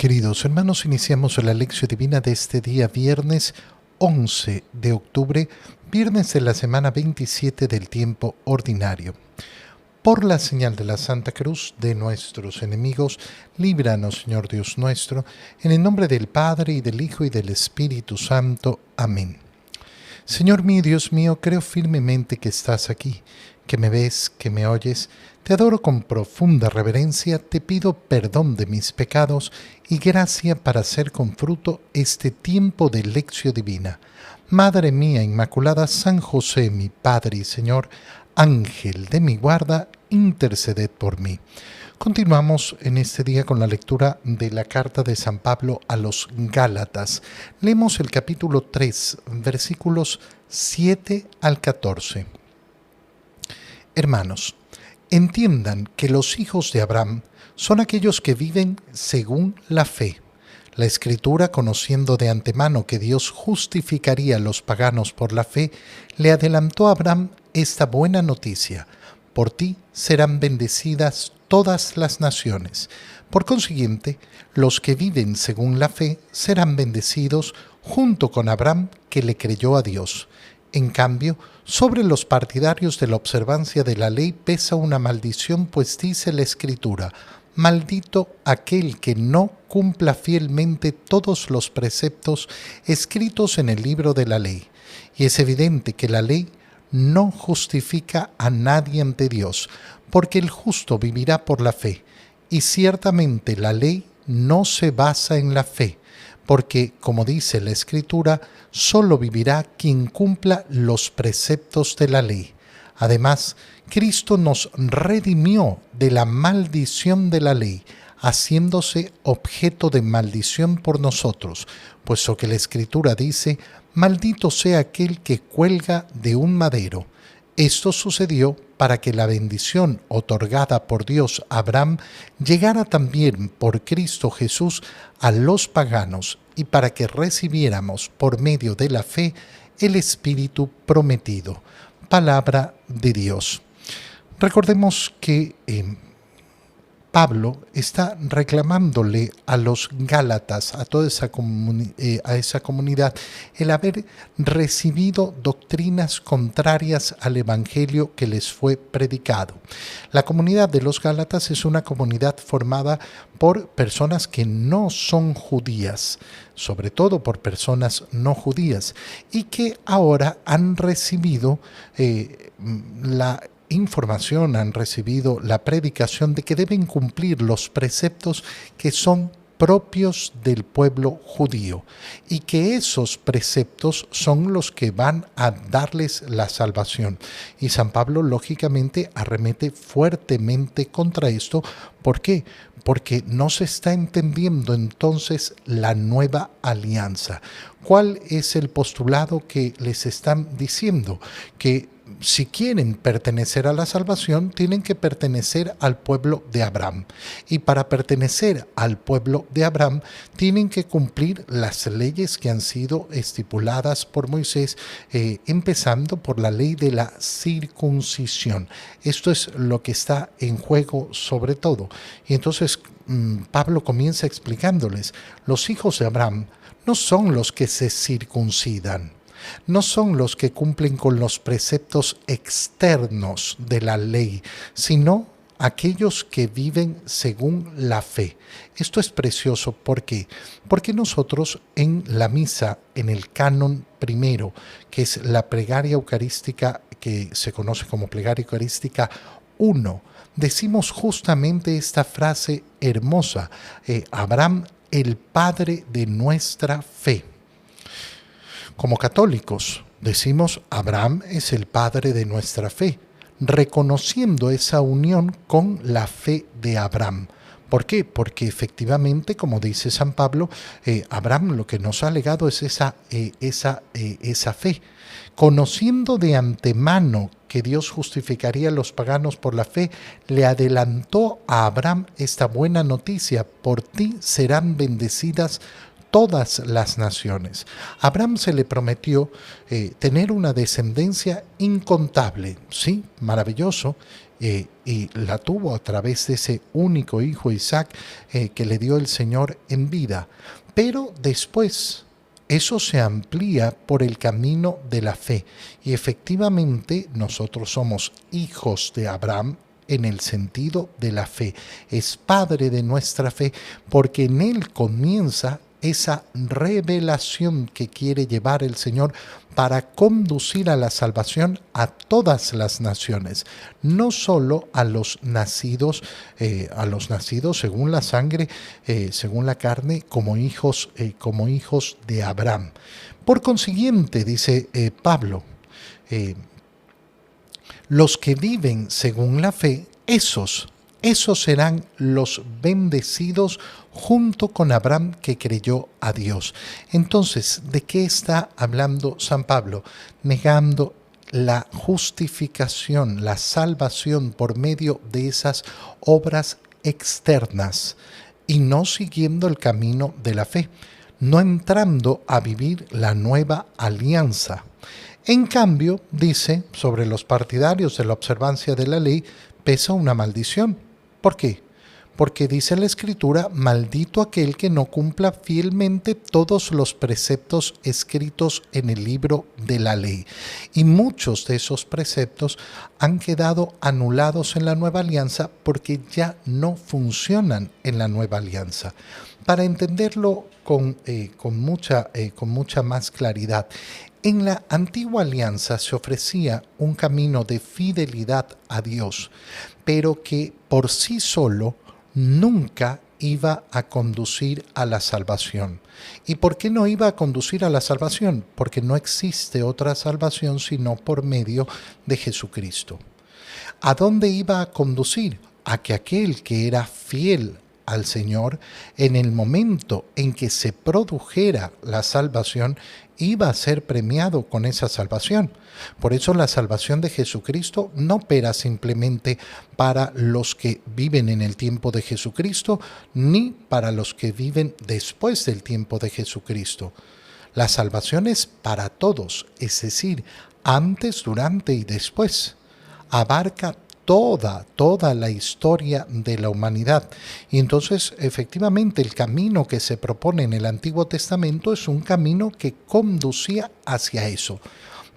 Queridos hermanos, iniciamos la lección divina de este día, viernes 11 de octubre, viernes de la semana 27 del tiempo ordinario. Por la señal de la Santa Cruz de nuestros enemigos, líbranos, Señor Dios nuestro, en el nombre del Padre, y del Hijo, y del Espíritu Santo. Amén. Señor mío, Dios mío, creo firmemente que estás aquí, que me ves, que me oyes. Te adoro con profunda reverencia, te pido perdón de mis pecados y gracia para hacer con fruto este tiempo de lección divina. Madre mía Inmaculada, San José, mi Padre y Señor, Ángel de mi guarda, interceded por mí. Continuamos en este día con la lectura de la carta de San Pablo a los Gálatas. Leemos el capítulo 3, versículos 7 al 14. Hermanos, entiendan que los hijos de Abraham son aquellos que viven según la fe. La Escritura, conociendo de antemano que Dios justificaría a los paganos por la fe, le adelantó a Abraham esta buena noticia: por ti serán bendecidas todas las naciones. Por consiguiente, los que viven según la fe serán bendecidos junto con Abraham, que le creyó a Dios. En cambio, sobre los partidarios de la observancia de la ley pesa una maldición, pues dice la Escritura: maldito aquel que no cumpla fielmente todos los preceptos escritos en el libro de la ley. Y es evidente que la ley no justifica a nadie ante Dios, porque el justo vivirá por la fe. Y ciertamente la ley no se basa en la fe, porque, como dice la Escritura, solo vivirá quien cumpla los preceptos de la ley. Además, Cristo nos redimió de la maldición de la ley, haciéndose objeto de maldición por nosotros, puesto que la Escritura dice: maldito sea aquel que cuelga de un madero. Esto sucedió para que la bendición otorgada por Dios a Abraham llegara también por Cristo Jesús a los paganos, y para que recibiéramos por medio de la fe el Espíritu prometido. Palabra de Dios. Recordemos que Pablo está reclamándole a los Gálatas, a toda esa comunidad, el haber recibido doctrinas contrarias al Evangelio que les fue predicado. La comunidad de los Gálatas es una comunidad formada por personas que no son judías, sobre todo por personas no judías, y que ahora han recibido han recibido la predicación de que deben cumplir los preceptos que son propios del pueblo judío, y que esos preceptos son los que van a darles la salvación. Y San Pablo, lógicamente, arremete fuertemente contra esto. ¿Por qué? Porque no se está entendiendo entonces la nueva alianza. ¿Cuál es el postulado que les están diciendo? Que si quieren pertenecer a la salvación, tienen que pertenecer al pueblo de Abraham. Y para pertenecer al pueblo de Abraham, tienen que cumplir las leyes que han sido estipuladas por Moisés, empezando por la ley de la circuncisión. Esto es lo que está en juego sobre todo. Y entonces Pablo comienza explicándoles: los hijos de Abraham no son los que se circuncidan, no son los que cumplen con los preceptos externos de la ley, sino aquellos que viven según la fe. Esto es precioso. ¿Por qué? Porque nosotros en la misa, en el canon primero, que es la plegaria eucarística, que se conoce como plegaria eucarística 1, decimos justamente esta frase hermosa: Abraham, el padre de nuestra fe. Como católicos decimos: Abraham es el padre de nuestra fe, reconociendo esa unión con la fe de Abraham. ¿Por qué? Porque efectivamente, como dice San Pablo, Abraham lo que nos ha legado es esa fe. Conociendo de antemano que Dios justificaría a los paganos por la fe, le adelantó a Abraham esta buena noticia: por ti serán bendecidas todas las naciones. A Abraham se le prometió tener una descendencia incontable, sí, maravilloso, y la tuvo a través de ese único hijo Isaac que le dio el Señor en vida. Pero después eso se amplía por el camino de la fe y efectivamente nosotros somos hijos de Abraham en el sentido de la fe. Es padre de nuestra fe porque en él comienza esa revelación que quiere llevar el Señor para conducir a la salvación a todas las naciones, no solo a los nacidos según la sangre, según la carne, como hijos de Abraham. Por consiguiente, dice Pablo, los que viven según la fe, esos serán los bendecidos junto con Abraham que creyó a Dios. Entonces, ¿de qué está hablando San Pablo? Negando la justificación, la salvación por medio de esas obras externas y no siguiendo el camino de la fe, no entrando a vivir la nueva alianza. En cambio, dice, sobre los partidarios de la observancia de la ley, pesa una maldición. ¿Por qué? Porque dice la Escritura, maldito aquel que no cumpla fielmente todos los preceptos escritos en el libro de la ley. Y muchos de esos preceptos han quedado anulados en la nueva alianza porque ya no funcionan en la nueva alianza. Para entenderlo con mucha más claridad, en la antigua alianza se ofrecía un camino de fidelidad a Dios, pero que por sí solo nunca iba a conducir a la salvación. ¿Y por qué no iba a conducir a la salvación? Porque no existe otra salvación sino por medio de Jesucristo. ¿A dónde iba a conducir? A que aquel que era fiel al Señor, en el momento en que se produjera la salvación, iba a ser premiado con esa salvación. Por eso la salvación de Jesucristo no opera simplemente para los que viven en el tiempo de Jesucristo, ni para los que viven después del tiempo de Jesucristo. La salvación es para todos, es decir, antes, durante y después. Abarca toda la historia de la humanidad. Y entonces, efectivamente, el camino que se propone en el Antiguo Testamento es un camino que conducía hacia eso,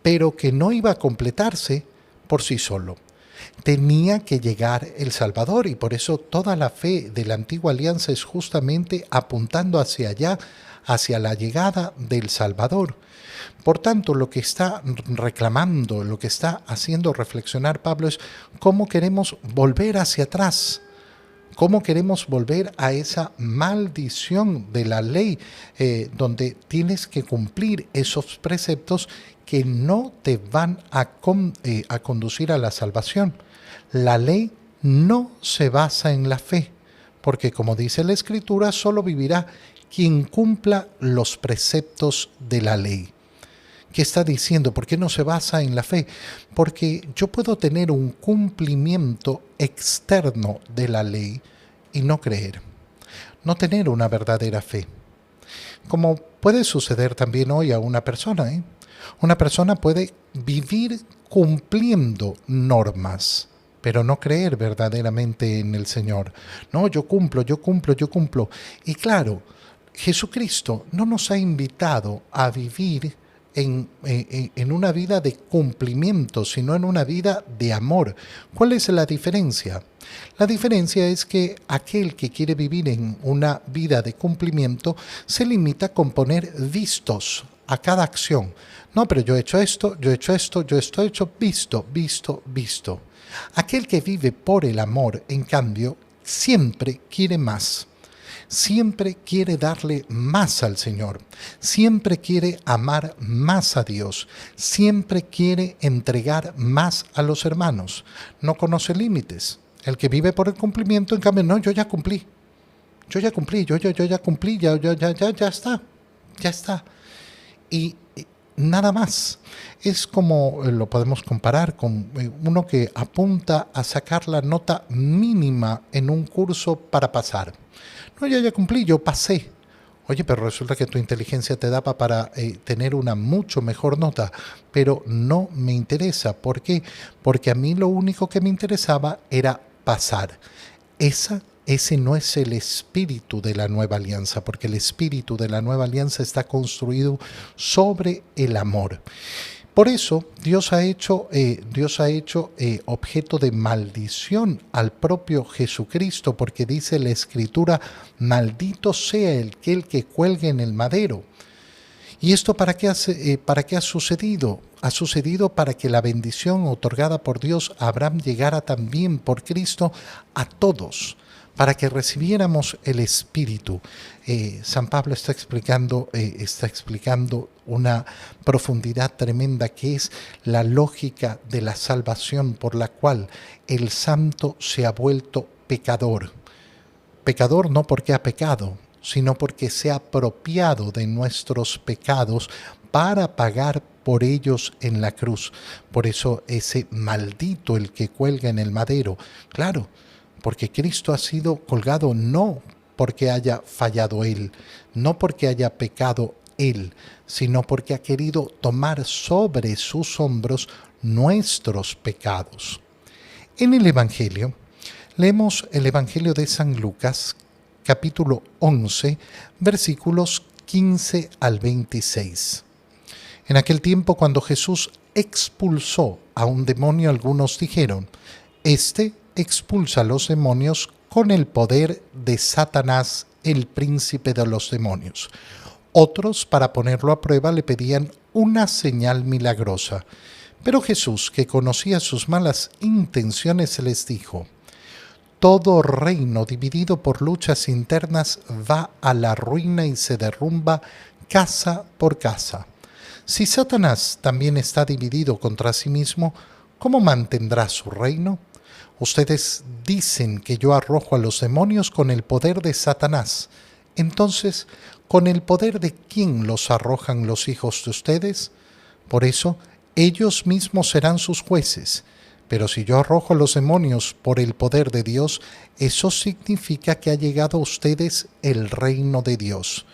pero que no iba a completarse por sí solo. Tenía que llegar el Salvador y por eso toda la fe de la Antigua Alianza es justamente apuntando hacia allá, hacia la llegada del Salvador. Por tanto, lo que está reclamando, lo que está haciendo reflexionar Pablo es cómo queremos volver hacia atrás, cómo queremos volver a esa maldición de la ley, donde tienes que cumplir esos preceptos que no te van a conducir a la salvación. La ley no se basa en la fe, porque como dice la Escritura, solo vivirá quien cumpla los preceptos de la ley. ¿Qué está diciendo? ¿Por qué no se basa en la fe? Porque yo puedo tener un cumplimiento externo de la ley y no creer, no tener una verdadera fe. Como puede suceder también hoy a una persona, Una persona puede vivir cumpliendo normas, pero no creer verdaderamente en el Señor. No, yo cumplo. Y claro, Jesucristo no nos ha invitado a vivir en una vida de cumplimiento, sino en una vida de amor. ¿Cuál es la diferencia? La diferencia es que aquel que quiere vivir en una vida de cumplimiento se limita con poner vistos a cada acción. No, pero yo he hecho esto, visto. Aquel que vive por el amor, en cambio, siempre quiere más. Siempre quiere darle más al Señor, siempre quiere amar más a Dios, siempre quiere entregar más a los hermanos. No conoce límites. El que vive por el cumplimiento, en cambio, no, yo ya cumplí, ya está. Y nada más. Es como lo podemos comparar con uno que apunta a sacar la nota mínima en un curso para pasar. No, ya cumplí, yo pasé. Oye, pero resulta que tu inteligencia te daba para tener una mucho mejor nota, pero no me interesa. ¿Por qué? Porque a mí lo único que me interesaba era pasar. Ese no es el espíritu de la nueva alianza, porque el espíritu de la nueva alianza está construido sobre el amor. Por eso Dios ha hecho objeto de maldición al propio Jesucristo, porque dice la Escritura, maldito sea el que cuelgue en el madero. ¿Y esto para qué ha sucedido? Ha sucedido para que la bendición otorgada por Dios a Abraham llegara también por Cristo a todos, para que recibiéramos el Espíritu. San Pablo está explicando una profundidad tremenda que es la lógica de la salvación por la cual el santo se ha vuelto pecador. Pecador no porque ha pecado, sino porque se ha apropiado de nuestros pecados para pagar por ellos en la cruz. Por eso ese maldito el que cuelga en el madero. Claro, porque Cristo ha sido colgado no porque haya fallado Él, no porque haya pecado Él, sino porque ha querido tomar sobre sus hombros nuestros pecados. En el Evangelio, leemos el Evangelio de San Lucas, capítulo 11, versículos 15 al 26. En aquel tiempo, cuando Jesús expulsó a un demonio, algunos dijeron, «Este expulsa a los demonios con el poder de Satanás, el príncipe de los demonios». Otros, para ponerlo a prueba, le pedían una señal milagrosa. Pero Jesús, que conocía sus malas intenciones, les dijo, «Todo reino dividido por luchas internas va a la ruina y se derrumba casa por casa. Si Satanás también está dividido contra sí mismo, ¿cómo mantendrá su reino? Ustedes dicen que yo arrojo a los demonios con el poder de Satanás. Entonces, ¿con el poder de quién los arrojan los hijos de ustedes? Por eso, ellos mismos serán sus jueces. Pero si yo arrojo a los demonios por el poder de Dios, eso significa que ha llegado a ustedes el reino de Dios.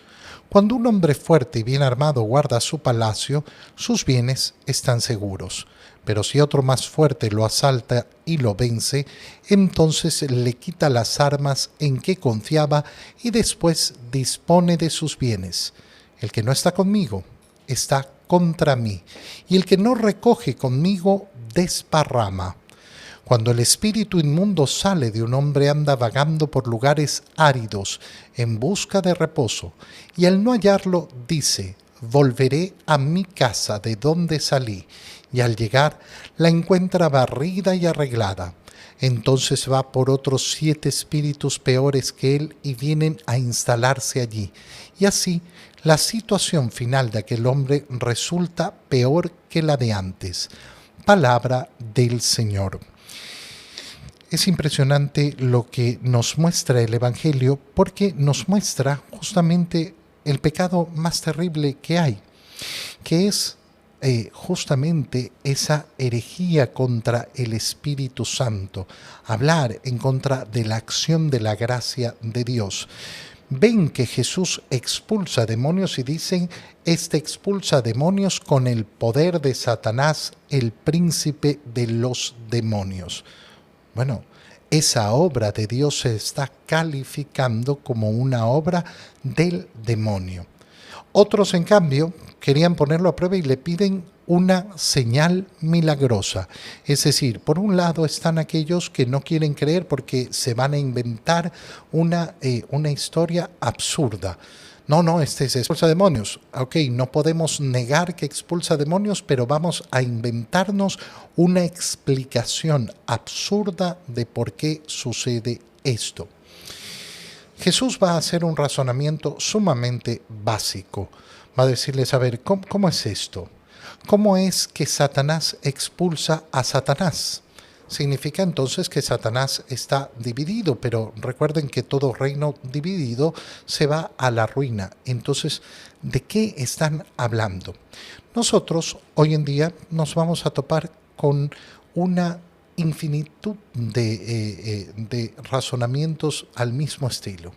Cuando un hombre fuerte y bien armado guarda su palacio, sus bienes están seguros. Pero si otro más fuerte lo asalta y lo vence, entonces le quita las armas en que confiaba y después dispone de sus bienes. El que no está conmigo está contra mí, y el que no recoge conmigo desparrama. Cuando el espíritu inmundo sale de un hombre, anda vagando por lugares áridos en busca de reposo, y al no hallarlo dice, volveré a mi casa de donde salí, y al llegar la encuentra barrida y arreglada. Entonces va por otros 7 espíritus peores que él y vienen a instalarse allí. Y así la situación final de aquel hombre resulta peor que la de antes. Palabra del Señor. Es impresionante lo que nos muestra el Evangelio porque nos muestra justamente el pecado más terrible que hay, que es justamente esa herejía contra el Espíritu Santo, hablar en contra de la acción de la gracia de Dios. Ven que Jesús expulsa demonios y dicen, este expulsa demonios con el poder de Satanás, el príncipe de los demonios. Bueno, esa obra de Dios se está calificando como una obra del demonio. Otros, en cambio, querían ponerlo a prueba y le piden una señal milagrosa. Es decir, por un lado están aquellos que no quieren creer porque se van a inventar una historia absurda. No, este se expulsa demonios. Ok, no podemos negar que expulsa demonios, pero vamos a inventarnos una explicación absurda de por qué sucede esto. Jesús va a hacer un razonamiento sumamente básico. Va a decirles, a ver, ¿cómo es esto? ¿Cómo es que Satanás expulsa a Satanás? Significa entonces que Satanás está dividido, pero recuerden que todo reino dividido se va a la ruina. Entonces, ¿de qué están hablando? Nosotros hoy en día nos vamos a topar con una infinitud de razonamientos al mismo estilo.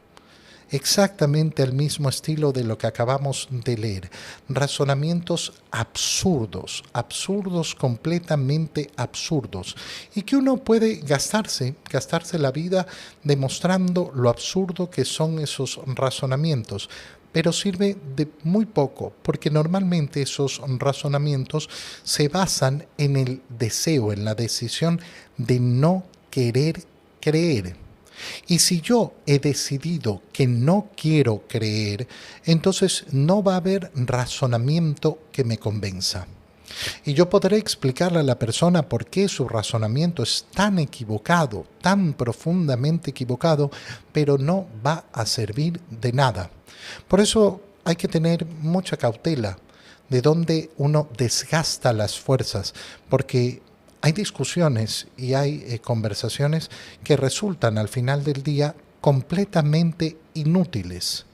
exactamente al mismo estilo de lo que acabamos de leer. Razonamientos absurdos, absurdos, completamente absurdos. Y que uno puede gastarse la vida demostrando lo absurdo que son esos razonamientos. Pero sirve de muy poco, porque normalmente esos razonamientos se basan en el deseo, en la decisión de no querer creer. Y si yo he decidido que no quiero creer, entonces no va a haber razonamiento que me convenza. Y yo podré explicarle a la persona por qué su razonamiento es tan equivocado, tan profundamente equivocado, pero no va a servir de nada. Por eso hay que tener mucha cautela de dónde uno desgasta las fuerzas, porque hay discusiones y hay conversaciones que resultan al final del día completamente inútiles.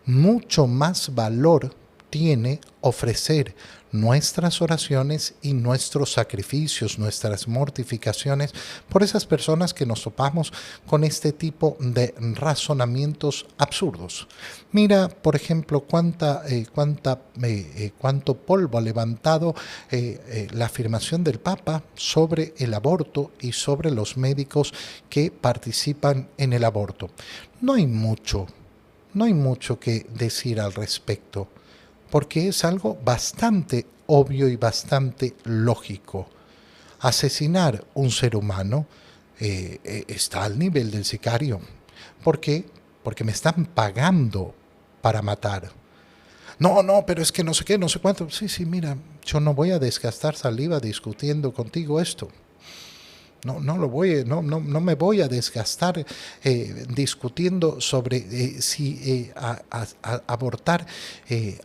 Mucho más valor tiene ofrecer nuestras oraciones y nuestros sacrificios, nuestras mortificaciones por esas personas que nos topamos con este tipo de razonamientos absurdos. Mira, por ejemplo, cuánto polvo ha levantado la afirmación del Papa sobre el aborto y sobre los médicos que participan en el aborto. No hay mucho, no hay mucho que decir al respecto, porque es algo bastante obvio y bastante lógico. Asesinar un ser humano está al nivel del sicario. ¿Por qué? Porque me están pagando para matar. No, no, pero es que no sé qué, no sé cuánto. Sí, sí, mira, yo no voy a desgastar saliva discutiendo contigo esto. No me voy a desgastar discutiendo sobre si abortar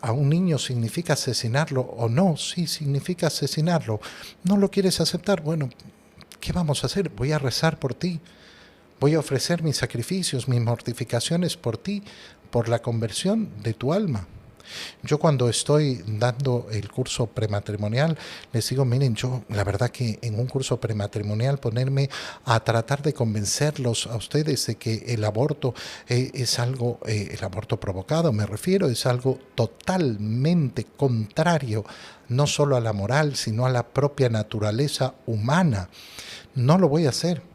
a un niño significa asesinarlo o no. Sí, significa asesinarlo. ¿No lo quieres aceptar? Bueno, ¿qué vamos a hacer? Voy a rezar por ti. Voy a ofrecer mis sacrificios, mis mortificaciones por ti, por la conversión de tu alma. Yo cuando estoy dando el curso prematrimonial, les digo, miren, yo la verdad que en un curso prematrimonial ponerme a tratar de convencerlos a ustedes de que el aborto es algo, el aborto provocado me refiero, es algo totalmente contrario, no solo a la moral, sino a la propia naturaleza humana. No lo voy a hacer.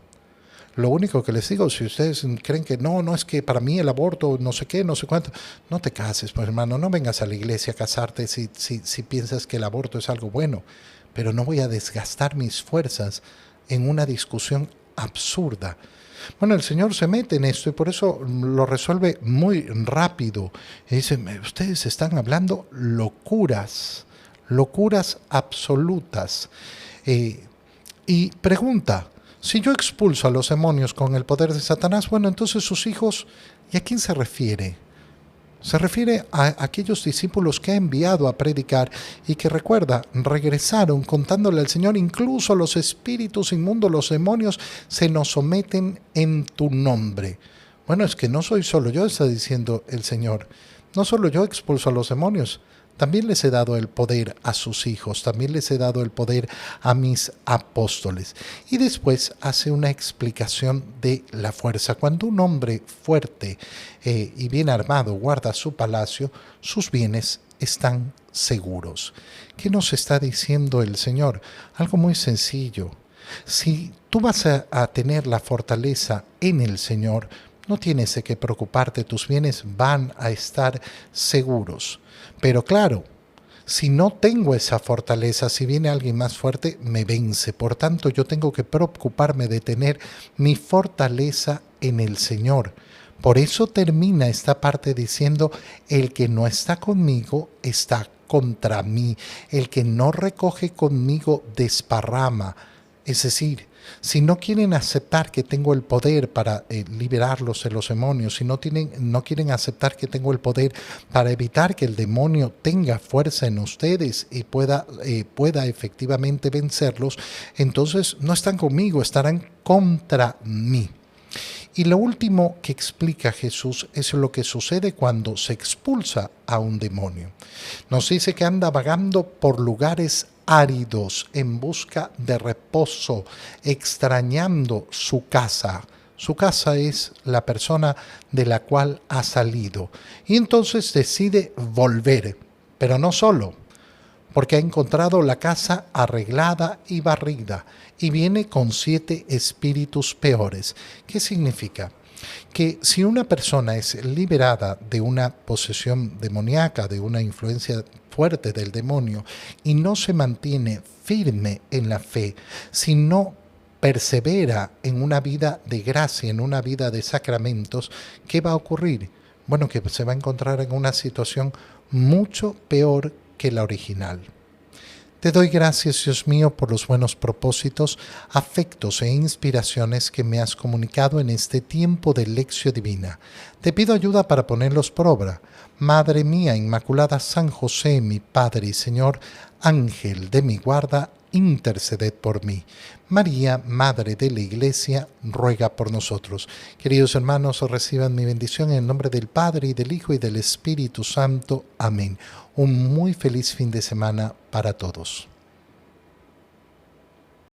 Lo único que les digo, si ustedes creen que no es que para mí el aborto, no sé qué, no sé cuánto, no te cases, pues hermano, no vengas a la iglesia a casarte si piensas que el aborto es algo bueno, pero no voy a desgastar mis fuerzas en una discusión absurda. Bueno, el Señor se mete en esto y por eso lo resuelve muy rápido. Y dice, ustedes están hablando locuras, locuras absolutas. Y pregunta, si yo expulso a los demonios con el poder de Satanás, bueno, entonces sus hijos, ¿y a quién se refiere? Se refiere a aquellos discípulos que ha enviado a predicar y que recuerda, regresaron contándole al Señor, incluso los espíritus inmundos, los demonios, se nos someten en tu nombre. Bueno, es que no soy solo yo, está diciendo el Señor. No solo yo expulso a los demonios, también les he dado el poder a sus hijos, también les he dado el poder a mis apóstoles. Y después hace una explicación de la fuerza. Cuando un hombre fuerte y bien armado guarda su palacio, sus bienes están seguros. ¿Qué nos está diciendo el Señor? Algo muy sencillo. Si tú vas a tener la fortaleza en el Señor, no tienes de qué preocuparte, tus bienes van a estar seguros. Pero claro, si no tengo esa fortaleza, si viene alguien más fuerte, me vence. Por tanto, yo tengo que preocuparme de tener mi fortaleza en el Señor. Por eso termina esta parte diciendo, el que no está conmigo está contra mí. El que no recoge conmigo desparrama. Es decir, si no quieren aceptar que tengo el poder para liberarlos de los demonios, si no quieren aceptar que tengo el poder para evitar que el demonio tenga fuerza en ustedes y pueda efectivamente vencerlos, entonces no están conmigo, estarán contra mí. Y lo último que explica Jesús es lo que sucede cuando se expulsa a un demonio. Nos dice que anda vagando por lugares áridos en busca de reposo, extrañando su casa. Su casa es la persona de la cual ha salido. Y entonces decide volver, pero no solo, porque ha encontrado la casa arreglada y barrida y viene con 7 espíritus peores. ¿Qué significa? Que si una persona es liberada de una posesión demoníaca, de una influencia fuerte del demonio, y no se mantiene firme en la fe, si no persevera en una vida de gracia, en una vida de sacramentos, ¿qué va a ocurrir? Bueno, que se va a encontrar en una situación mucho peor que la original. Te doy gracias, Dios mío, por los buenos propósitos, afectos e inspiraciones que me has comunicado en este tiempo de lección divina. Te pido ayuda para ponerlos por obra. Madre mía Inmaculada, San José, mi Padre y Señor, Ángel de mi guarda, interceded por mí. María, Madre de la Iglesia, ruega por nosotros. Queridos hermanos, reciban mi bendición en el nombre del Padre, y del Hijo, y del Espíritu Santo. Amén. Un muy feliz fin de semana para todos.